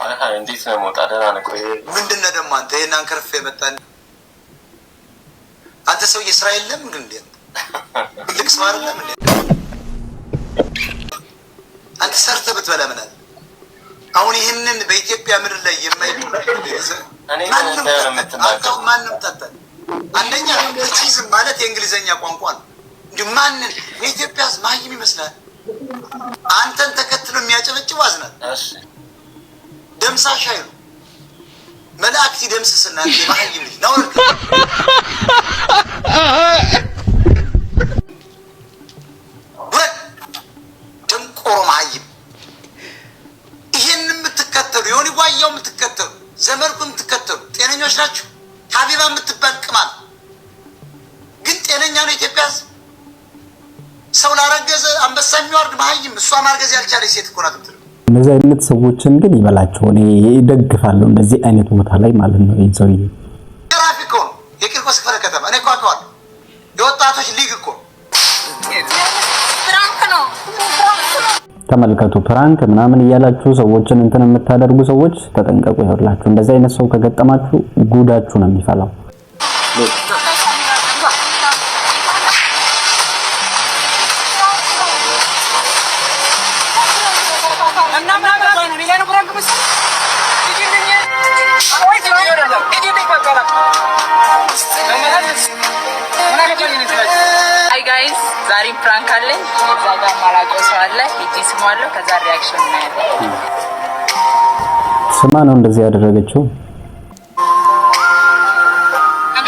አሃ እንዴት ነው ሞጣ ደህና ነው ቆይ ምንድነው ደግሞ አንተ ይሄን አንከርፍ የመጣን አንተ ሰው የእስራኤል ለም ግን እንዴ ልክ ሰው አይደለም እንዴ አንተ ሰርተ በተበላ ምናል አሁን ይሄንን በኢትዮጵያ ምድር ላይ የማይሉ እኔ ማንም ተጠጣ አንደኛ ቺዝም ማለት የእንግሊዘኛ ቋንቋ ነው እንዴ ማን የኢትዮጵያ ማይም ይመስላል አንተን ተከትሎ የሚያጨበጭቡ አዝናል እሺ ደምሳሽ አይሉ መላእክት ደምስስና እንዴ ማይም ነው ደንቆሮ ማይም ይሄንን የምትከተሉ የሆነ ጓያው የምትከተሉ ዘመርኩም የምትከተሉ ጤነኞች ናችሁ ሀቢባ የምትባል ቅማል ግን ጤነኛ ነው ኢትዮጵያ ሰው ላረገዘ አንበሳ የሚወርድ ማይም እሷ ማርገዝ ያልቻለች ሴት እኮ ናት እንት እነዚህ አይነት ሰዎችን ግን ይበላቸው እኔ ይደግፋለሁ እንደዚህ አይነት ቦታ ላይ ማለት ነው ይዘውኝ ትራፊክ ነው የቂርቆስ ክፍለ ከተማ እኔ ቋቋው የወጣቶች ሊግ እኮ ፍራንክ ነው ተመልከቱ ፕራንክ ምናምን ይያላችሁ ሰዎችን እንትን የምታደርጉ ሰዎች ተጠንቀቁ ይሆንላችሁ እንደዚህ አይነት ሰው ከገጠማችሁ ጉዳችሁ ነው የሚፈላው Hi guys, ዛሬ ፕራንክ አለኝ ዛጋ ማላቆ ሰው አለ ሂጂ ስሟለሁ ከዛ ሪአክሽን እናያለን ስማ ነው እንደዚህ ያደረገችው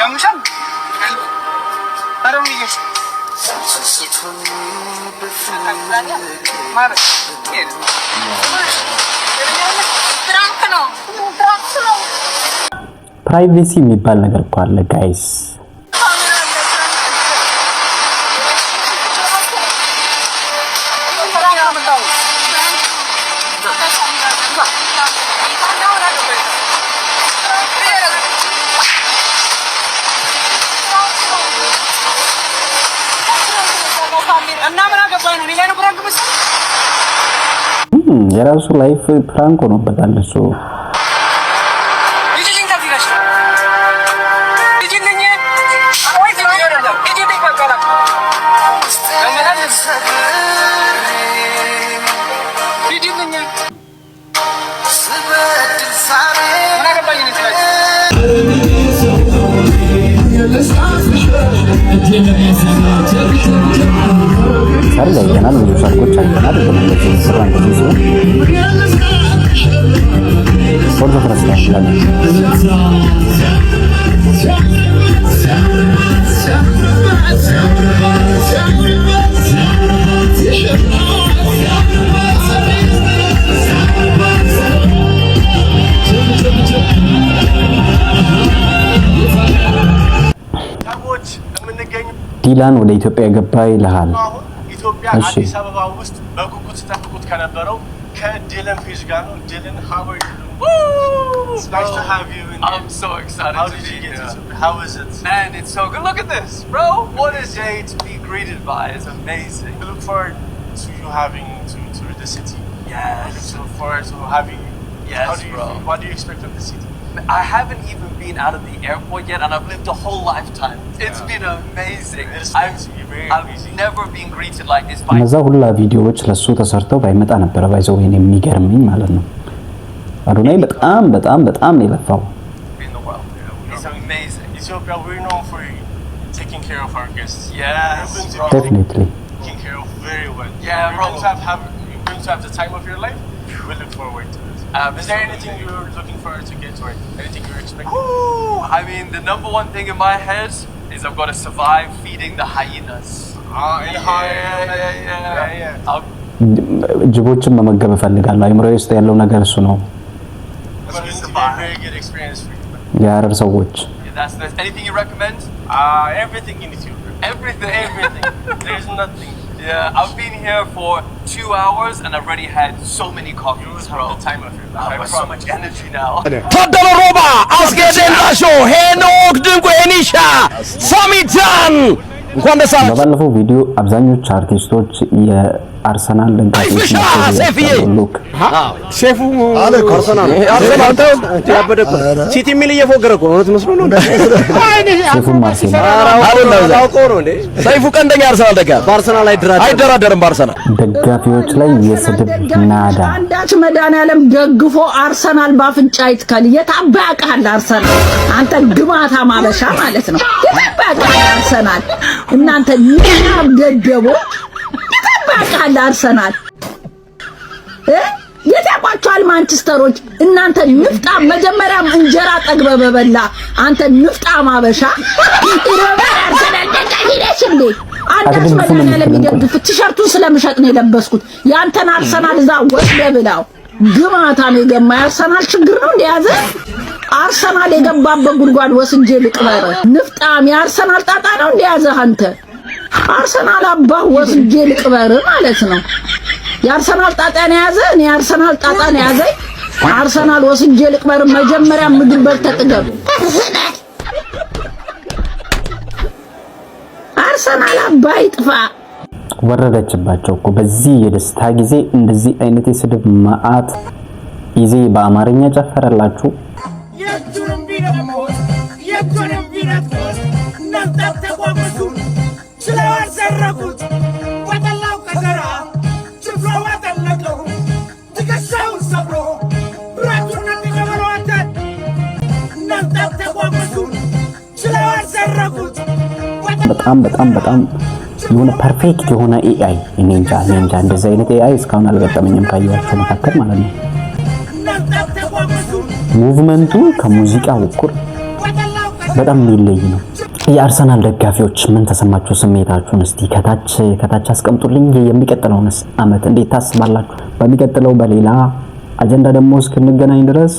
ያምሻል አረም ይገሽ ማለት ፕራንክ ነው ፕራይቬሲ የሚባል ነገር እኮ አለ ጋይስ የራሱ ላይፍ ፕራንክ ሆኖበታል እሱ ሰርግ አይተናል ብዙ ሰርጎች አይተናል ግን እንደዚህ ስራን ብዙ ፎርዞ ፍረስታሽላል ዲላን ወደ ኢትዮጵያ ገባ ይላል ኢትዮጵያ አዲስ አበባ ውስጥ በጉጉት ተጠብቁት ከነበረው ከዲለን ፔጅ ጋር ነው ዲለን how are you it's nice to have you in I'm so excited how did you get to how is it man it's so good look at this bro what a day to be greeted by it's amazing we look forward to you having to tour the city yes we look forward to having yes how do you bro what do you expect of the city I haven't even been out of the airport yet and I've lived a whole lifetime it's been amazing I've never been greeted like this by እነዛ ሁላ ቪዲዮዎች ለሱ ተሰርተው ባይመጣ ነበር ባይዘው ይሄን የሚገርመኝ ማለት ነው አዶናይ በጣም የለፋው it's amazing Ethiopia we're known for taking care of our guests yes definitely taking care of very well yeah bro you're going to have the time of your life we look forward to it is there anything you're looking forward to get or anything you're expecting I mean the number one thing in my head is I've got to survive feeding the hyenas ጅቦችን መመገብ እፈልጋለሁ አይምሮዬ ውስጥ ያለው ነገር እሱ ነው very good experience for you የአረር ሰዎች that's anything you recommend everything in Ethiopia everything there's nothing Yeah, I've been here for 2 hours and I've already had so many coffees, bro. The time of your life. I have so much energy now. ታደለ ሮባ አስገደንዳሾ ሄኖክ ድንቁ ኤኒሻ ሳሚጃን እንኳን ደስ አላችሁ። በባለፈው ቪዲዮ አብዛኞቹ አርቲስቶች አርሰናል ደጋፊዎች ሉክ ሴፉ አለ አርሰናል ያበደኩ ሲቲ ሚል እየፎገረ እኮ ነው መስሎ ነው ሴፉ ማርሰናል ሰይፉ ቀንደኛ አርሰናል ደጋፊ በአርሰናል አይደራደርም በአርሰናል ደጋፊዎች ላይ የስድብ ናዳ አንዳች መድኃኒዓለም ደግፎ አርሰናል ባፍንጫ ይትከል የታባቃል አርሰናል አንተ ግማታ ማበሻ ማለት ነው የታባቃል አርሰናል እናንተ ንናብ ደደቦች የታባቃል አርሰናል የታቋቸዋል ማንቸስተሮች እናንተ ንፍጣ መጀመሪያም እንጀራ ጠግበ በበላ አንተ ንፍጣ ማበሻ አርሰናል ደጋፊነሽ እንዴ አንዳች መድኃኒዓለም ይደግፍ ቲሸርቱን ስለምሸጥ ነው የለበስኩት ያንተን አርሰናል እዛ ወስደ ብላው ግማታ ነው የገማ አርሰናል ችግር ነው እንደያዘ አርሰናል የገባበት ጉድጓድ ወስጄ ልቅበር ንፍጣም የአርሰናል ጣጣ ነው እንደያዘ አንተ አርሰናል አባህ ወስጄ ልቅበር ማለት ነው የአርሰናል ጣጣ ነው ያዘ እኔ አርሰናል ጣጣ ነው ያዘ አርሰናል ወስጄ ልቅበር መጀመሪያ ምግብ በልተህ ጥገብ አርሰናል አባህ ይጥፋ ወረደችባቸው እኮ በዚህ የደስታ ጊዜ እንደዚህ አይነት የስድብ ማአት ይዜ በአማርኛ ጨፈረላችሁ የቱንም ቢነት ነፍጣት ተቋቁሱ ስለዋር ሰረቁት ወጠላው ከዘራ ችፍሮ ወጠለቀው ትከሻውን ሰብሮ ብራቱን እንዲገበረዋተን ነፍጣት ተቋቁሱ ስለዋር ሰረቁት በጣም የሆነ ፐርፌክት የሆነ ኤአይ እኔ እንጃ እንደዚህ አይነት ኤአይ እስካሁን አልገጠመኝም ካያችሁ መካከል ማለት ነው ሙቭመንቱ ከሙዚቃው እኩል በጣም የሚለይ ነው የአርሰናል ደጋፊዎች ምን ተሰማችሁ ስሜታችሁን እስቲ ከታች አስቀምጡልኝ የሚቀጥለውንስ አመት እንዴት ታስባላችሁ በሚቀጥለው በሌላ አጀንዳ ደግሞ እስክንገናኝ ድረስ